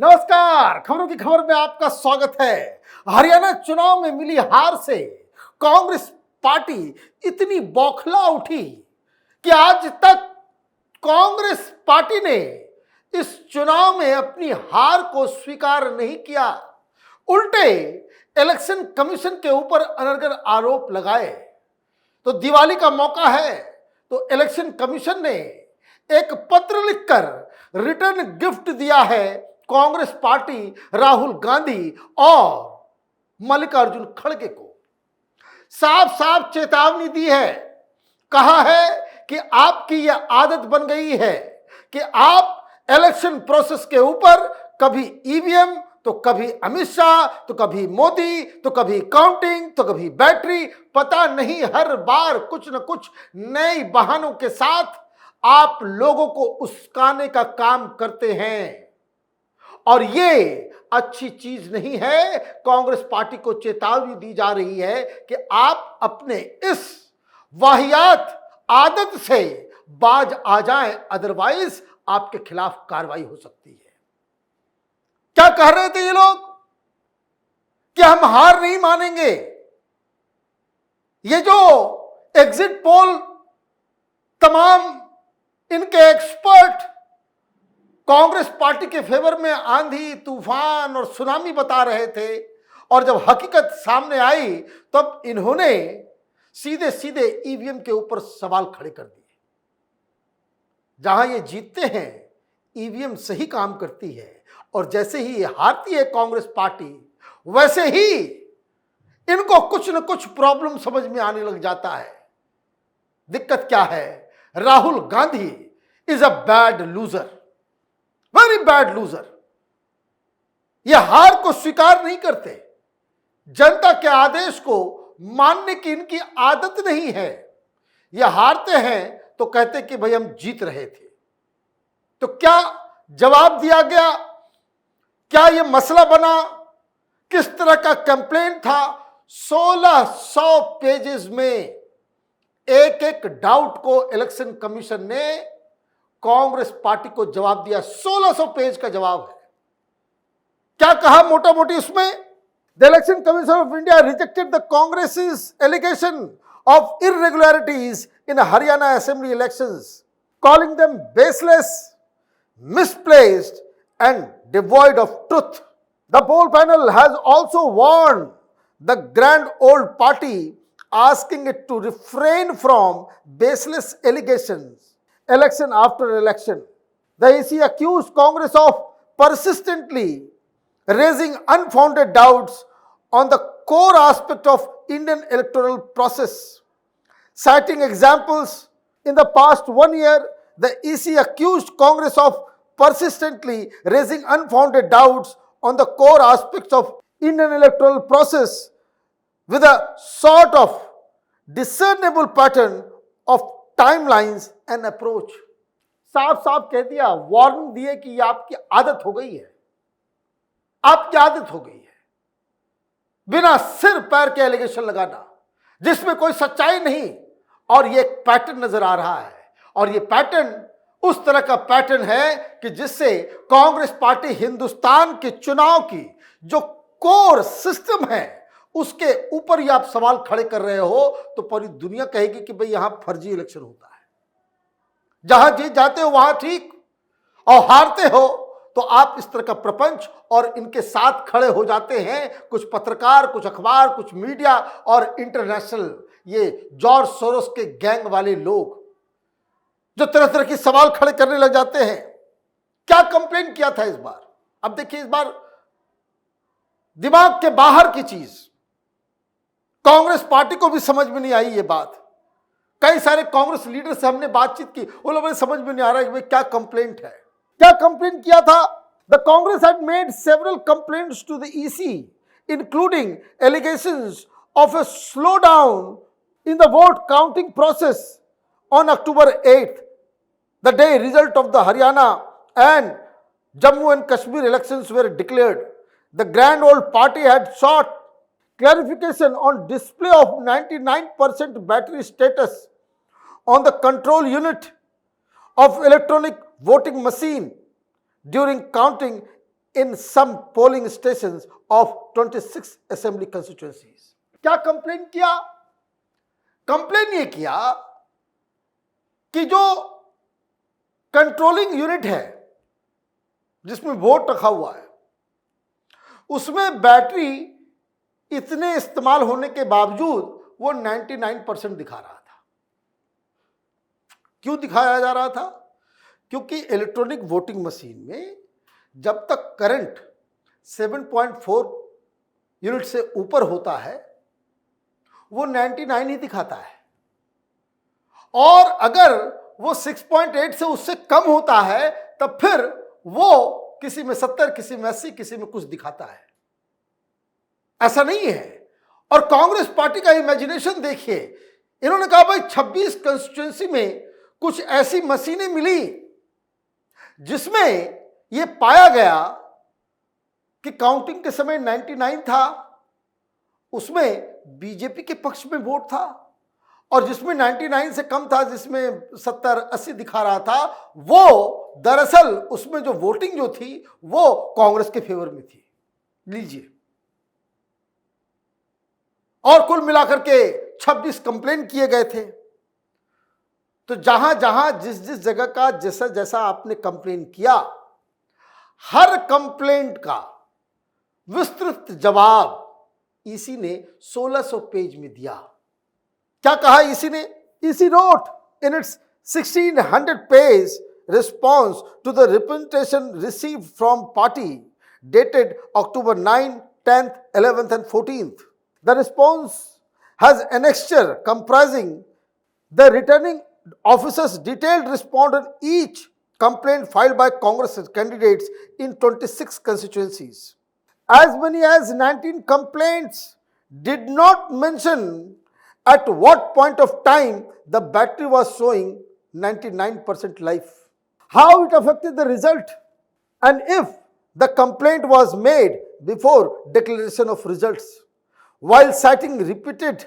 नमस्कार, खबरों की खबर में आपका स्वागत है। हरियाणा चुनाव में मिली हार से कांग्रेस पार्टी इतनी बौखला उठी कि आज तक कांग्रेस पार्टी ने इस चुनाव में अपनी हार को स्वीकार नहीं किया, उल्टे इलेक्शन कमीशन के ऊपर अनर्गल आरोप लगाए। तो दिवाली का मौका है तो इलेक्शन कमीशन ने एक पत्र लिखकर रिटर्न गिफ्ट दिया है कांग्रेस पार्टी, राहुल गांधी और मल्लिकार्जुन खड़गे को। साफ साफ चेतावनी दी है, कहा है कि आपकी यह आदत बन गई है कि आप इलेक्शन प्रोसेस के ऊपर कभी ईवीएम तो कभी अमित शाह तो कभी मोदी तो कभी काउंटिंग तो कभी बैटरी, पता नहीं हर बार कुछ न कुछ नए बहानों के साथ आप लोगों को उस्काने का काम करते हैं और ये अच्छी चीज नहीं है। कांग्रेस पार्टी को चेतावनी दी जा रही है कि आप अपने इस वाहियात आदत से बाज आ जाएं, अदरवाइज आपके खिलाफ कार्रवाई हो सकती है। क्या कह रहे थे ये लोग कि हम हार नहीं मानेंगे। ये जो एग्जिट पोल तमाम इनके एक्सपर्ट कांग्रेस पार्टी के फेवर में आंधी तूफान और सुनामी बता रहे थे, और जब हकीकत सामने आई तब इन्होंने सीधे सीधे ईवीएम के ऊपर सवाल खड़े कर दिए। जहां ये जीतते हैं ईवीएम सही काम करती है, और जैसे ही ये हारती है कांग्रेस पार्टी, वैसे ही इनको कुछ न कुछ प्रॉब्लम समझ में आने लग जाता है। दिक्कत क्या है? Rahul Gandhi is a bad loser, very bad loser. ये हार को स्वीकार नहीं करते, जनता के आदेश को मानने की इनकी आदत नहीं है। ये हारते हैं तो कहते कि भाई हम जीत रहे थे। तो क्या जवाब दिया गया? क्या ये मसला बना? किस तरह का कंप्लेंट था? 1600 पेजेस में एक एक डाउट को इलेक्शन कमीशन ने कांग्रेस पार्टी को जवाब दिया। 1600 पेज का जवाब है। क्या कहा मोटा मोटी उसमें? The Election Commission of India rejected the Congress allegation of irregularities in Haryana assembly elections, calling them baseless, misplaced and devoid of truth. The poll panel has also warned the grand old party, asking it to refrain from baseless allegations election after election. The EC accused Congress of persistently raising unfounded doubts on the core aspect of Indian electoral process. Citing examples in the past 1 year, the EC accused Congress of persistently raising unfounded doubts on the core aspects of Indian electoral process with a sort of discernible pattern of timelines and approach. साफ साफ कह दिया, warning दिए कि ये आपकी आदत हो गई है, आपकी आदत हो गई है बिना सिर पैर के एलिगेशन लगाना जिसमें कोई सच्चाई नहीं। और ये एक पैटर्न नजर आ रहा है, और ये पैटर्न उस तरह का पैटर्न है कि जिससे कांग्रेस पार्टी हिंदुस्तान के चुनाव की जो कोर सिस्टम है उसके ऊपर ही आप सवाल खड़े कर रहे हो, तो पूरी दुनिया कहेगी कि भाई यहां फर्जी इलेक्शन होता है। जहां जीत जाते हो वहां ठीक, और हारते हो तो आप इस तरह का प्रपंच और इनके साथ खड़े हो जाते हैं कुछ पत्रकार, कुछ अखबार, कुछ मीडिया और इंटरनेशनल ये जॉर्ज सोरोस के गैंग वाले लोग जो तरह तरह के सवाल खड़े करने लग जाते हैं। क्या कंप्लेन किया था इस बार? अब देखिए, इस बार दिमाग के बाहर की चीज, कांग्रेस पार्टी को भी समझ में नहीं आई ये बात। कई सारे कांग्रेस लीडर से हमने बातचीत की, वो लोगों ने समझ में नहीं आ रहा है कि भाई क्या कंप्लेंट है। क्या कंप्लेंट किया था? The Congress had made several complaints to the EC including allegations of a slow down in the vote counting process on October 8th, the day result of the Haryana and Jammu and Kashmir elections were declared. The grand old party had sought clarification on display of 99% battery status on the control unit of electronic voting machine during counting in some polling stations of 26 assembly constituencies. क्या complain किया? Complain ये किया कि जो controlling unit है जिसमें vote रखा हुआ है उसमें बैटरी इतने इस्तेमाल होने के बावजूद वो 99% दिखा रहा था। क्यों दिखाया जा रहा था? क्योंकि इलेक्ट्रॉनिक वोटिंग मशीन में जब तक करंट 7.4 यूनिट से ऊपर होता है वो 99 ही दिखाता है, और अगर वो 6.8 से उससे कम होता है तब फिर वो किसी में 70, किसी में 80, किसी में कुछ दिखाता है। ऐसा नहीं है। और कांग्रेस पार्टी का इमेजिनेशन देखिए, इन्होंने कहा भाई 26 कंस्टिट्यूएंसी में कुछ ऐसी मशीनें मिली जिसमें यह पाया गया कि काउंटिंग के समय 99 था, उसमें बीजेपी के पक्ष में वोट था, और जिसमें 99 से कम था, जिसमें 70-80 दिखा रहा था, वो दरअसल उसमें जो वोटिंग जो थी वो कांग्रेस के फेवर में थी। लीजिए, और कुल मिलाकर के 26 कंप्लेन किए गए थे। तो जहां जहां जिस जिस जगह का जैसा जैसा आपने कंप्लेन किया, हर कंप्लेंट का विस्तृत जवाब ईसी ने 1600 पेज में दिया। क्या कहा ईसी ने? EC wrote in its 1600 page response to the representation received from party dated October 9, 10th, 11th and 14th. The response has annexure comprising the returning officers' detailed response on each complaint filed by Congress candidates in 26 constituencies. As many as 19 complaints did not mention at what point of time the battery was showing 99% life, how it affected the result, and if the complaint was made before declaration of results. While citing repeated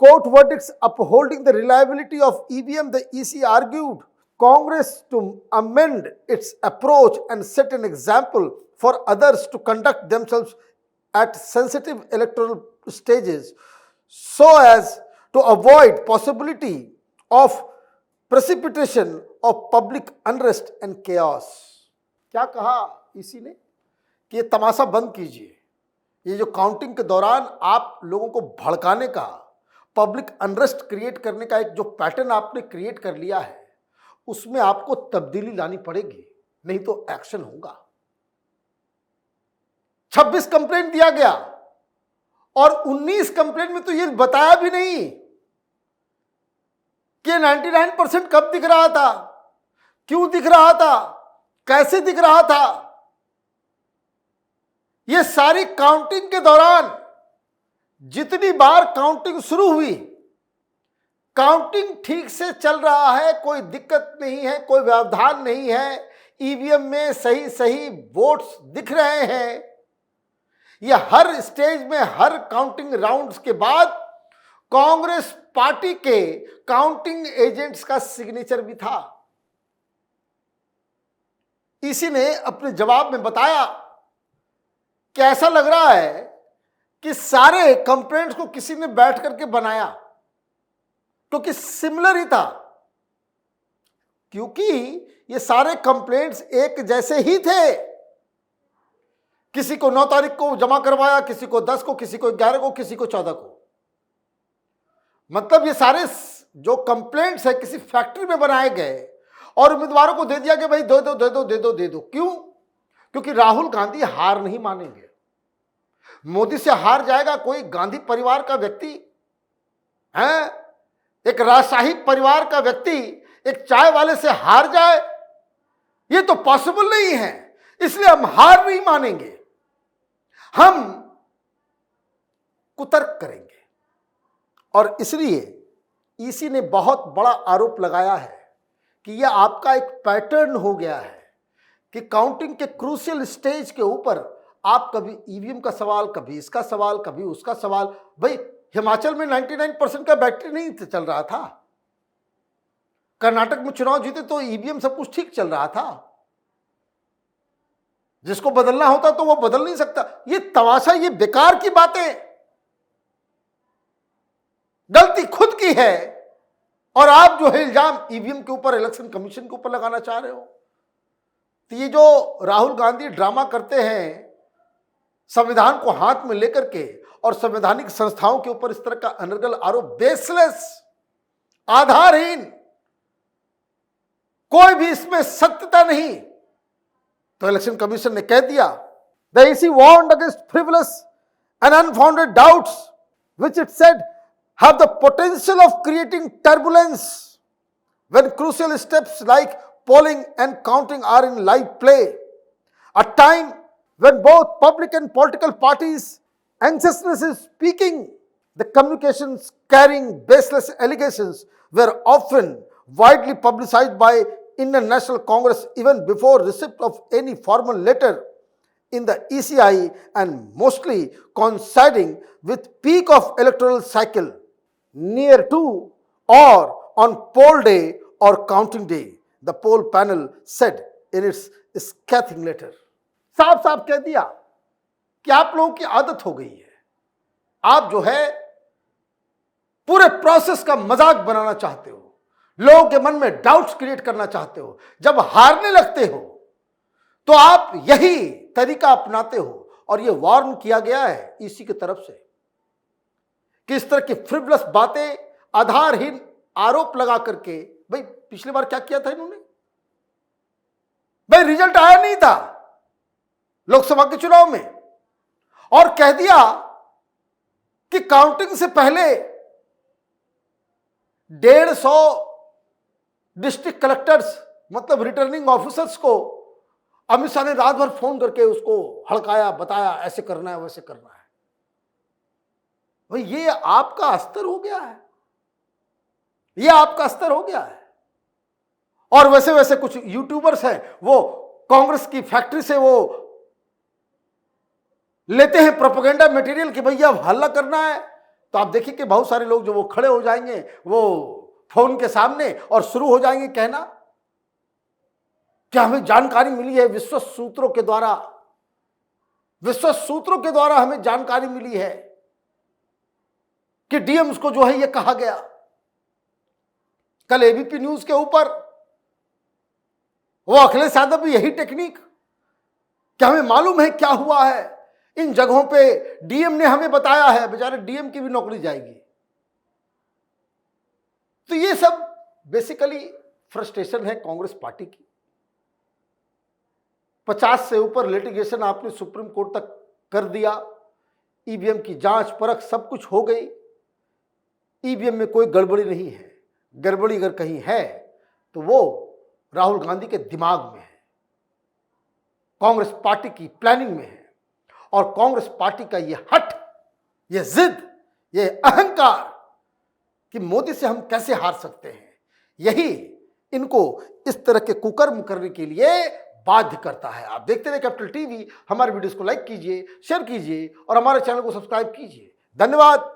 court verdicts upholding the reliability of EVM, the EC argued Congress to amend its approach and set an example for others to conduct themselves at sensitive electoral stages so as to avoid possibility of precipitation of public unrest and chaos. क्या कहा इसी ने कि ये तमाशा बंद कीजिए, ये जो काउंटिंग के दौरान आप लोगों को भड़काने का, पब्लिक अनरेस्ट क्रिएट करने का एक जो पैटर्न आपने क्रिएट कर लिया है उसमें आपको तब्दीली लानी पड़ेगी, नहीं तो एक्शन होगा। 26 कंप्लेंट दिया गया और 19 कंप्लेंट में तो ये बताया भी नहीं कि 99% कब दिख रहा था, क्यों दिख रहा था, कैसे दिख रहा था। ये सारी काउंटिंग के दौरान जितनी बार काउंटिंग शुरू हुई, काउंटिंग ठीक से चल रहा है, कोई दिक्कत नहीं है, कोई व्यवधान नहीं है, ईवीएम में सही सही वोट्स दिख रहे हैं। ये हर स्टेज में, हर काउंटिंग राउंड्स के बाद कांग्रेस पार्टी के काउंटिंग एजेंट्स का सिग्नेचर भी था। इसी ने अपने जवाब में बताया कि ऐसा लग रहा है कि सारे कंप्लेंट्स को किसी ने बैठ करके बनाया, क्योंकि सिमिलर ही था, क्योंकि ये सारे कंप्लेंट्स एक जैसे ही थे। किसी को 9 तारीख को जमा करवाया, किसी को 10 को, किसी को 11 को, किसी को 14 को। मतलब ये सारे जो कंप्लेंट्स है किसी फैक्ट्री में बनाए गए और उम्मीदवारों को दे दिया कि भाई दे दो दे दो दे दो दे दो। क्यों? क्योंकि राहुल गांधी हार नहीं मानेंगे। मोदी से हार जाएगा कोई गांधी परिवार का व्यक्ति है, एक राजशाही परिवार का व्यक्ति एक चाय वाले से हार जाए, ये तो पॉसिबल नहीं है। इसलिए हम हार नहीं मानेंगे, हम कुतर्क करेंगे। और इसलिए ईसी ने बहुत बड़ा आरोप लगाया है कि यह आपका एक पैटर्न हो गया है कि काउंटिंग के क्रूशियल स्टेज के ऊपर आप कभी ईवीएम का सवाल, कभी इसका सवाल, कभी उसका सवाल। भाई हिमाचल में 99% का बैटरी नहीं चल रहा था, कर्नाटक में चुनाव जीते तो ईवीएम सब कुछ ठीक चल रहा था। जिसको बदलना होता तो वो बदल नहीं सकता। ये तमाशा, ये बेकार की बातें, गलती खुद की है और आप जो है इल्जाम ईवीएम के ऊपर, इलेक्शन कमीशन के ऊपर लगाना चाह रहे हो। तो ये जो राहुल गांधी ड्रामा करते हैं संविधान को हाथ में लेकर के और संवैधानिक संस्थाओं के ऊपर इस तरह का अनर्गल आरोप, बेसलेस, आधारहीन, कोई भी इसमें सत्यता नहीं। तो इलेक्शन कमीशन ने कह दिया, the EC warned against frivolous and unfounded doubts which it said have the potential of creating turbulence when crucial steps like polling and counting are in live play. A time when both public and political parties' anxiousness is peaking. The communications carrying baseless allegations were often widely publicized by Indian National Congress even before receipt of any formal letter in the ECI and mostly coinciding with peak of electoral cycle, near to or on poll day or counting day, the poll panel said in its scathing letter. साफ साफ कह दिया कि आप लोगों की आदत हो गई है, आप जो है पूरे प्रोसेस का मजाक बनाना चाहते हो, लोगों के मन में डाउट्स क्रिएट करना चाहते हो। जब हारने लगते हो तो आप यही तरीका अपनाते हो और यह वार्न किया गया है ईसी की तरफ से कि इस तरह की फ्रिवलस बातें, आधारहीन आरोप लगा करके, भाई पिछली बार क्या किया था इन्होंने, भाई रिजल्ट आया नहीं था लोकसभा के चुनाव में और कह दिया कि काउंटिंग से पहले 150 डिस्ट्रिक्ट कलेक्टर्स, मतलब रिटर्निंग ऑफिसर्स को अमित शाह ने रात भर फोन करके उसको हड़काया, बताया ऐसे करना है वैसे करना है। भाई ये आपका अस्तर हो गया है, ये आपका स्तर हो गया है। और वैसे वैसे कुछ यूट्यूबर्स हैं, वो कांग्रेस की फैक्ट्री से वो लेते हैं प्रोपेगेंडा मटेरियल कि भैया हल्ला करना है। तो आप देखिए कि बहुत सारे लोग जो वो खड़े हो जाएंगे वो फोन के सामने और शुरू हो जाएंगे कहना कि हमें जानकारी मिली है विश्वस्त सूत्रों के द्वारा, विश्वस्त सूत्रों के द्वारा हमें जानकारी मिली है कि डीएम्स को जो है ये कहा गया। कल एबीपी न्यूज के ऊपर वो अखिलेश यादव भी यही टेक्निक, क्या हमें मालूम है क्या हुआ है इन जगहों पे, डीएम ने हमें बताया है, बेचारे डीएम की भी नौकरी जाएगी। तो ये सब बेसिकली फ्रस्ट्रेशन है कांग्रेस पार्टी की। 50 से ऊपर लिटिगेशन आपने सुप्रीम कोर्ट तक कर दिया, ईवीएम की जांच परख सब कुछ हो गई, ईवीएम में कोई गड़बड़ी नहीं है। गड़बड़ी अगर कहीं है तो वो राहुल गांधी के दिमाग में है, कांग्रेस पार्टी की प्लानिंग में है। और कांग्रेस पार्टी का ये हट, ये जिद, ये अहंकार कि मोदी से हम कैसे हार सकते हैं, यही इनको इस तरह के कुकर्म करने के लिए बाध्य करता है। आप देखते रहिए कैपिटल टीवी, हमारे वीडियोस को लाइक कीजिए, शेयर कीजिए और हमारे चैनल को सब्सक्राइब कीजिए। धन्यवाद।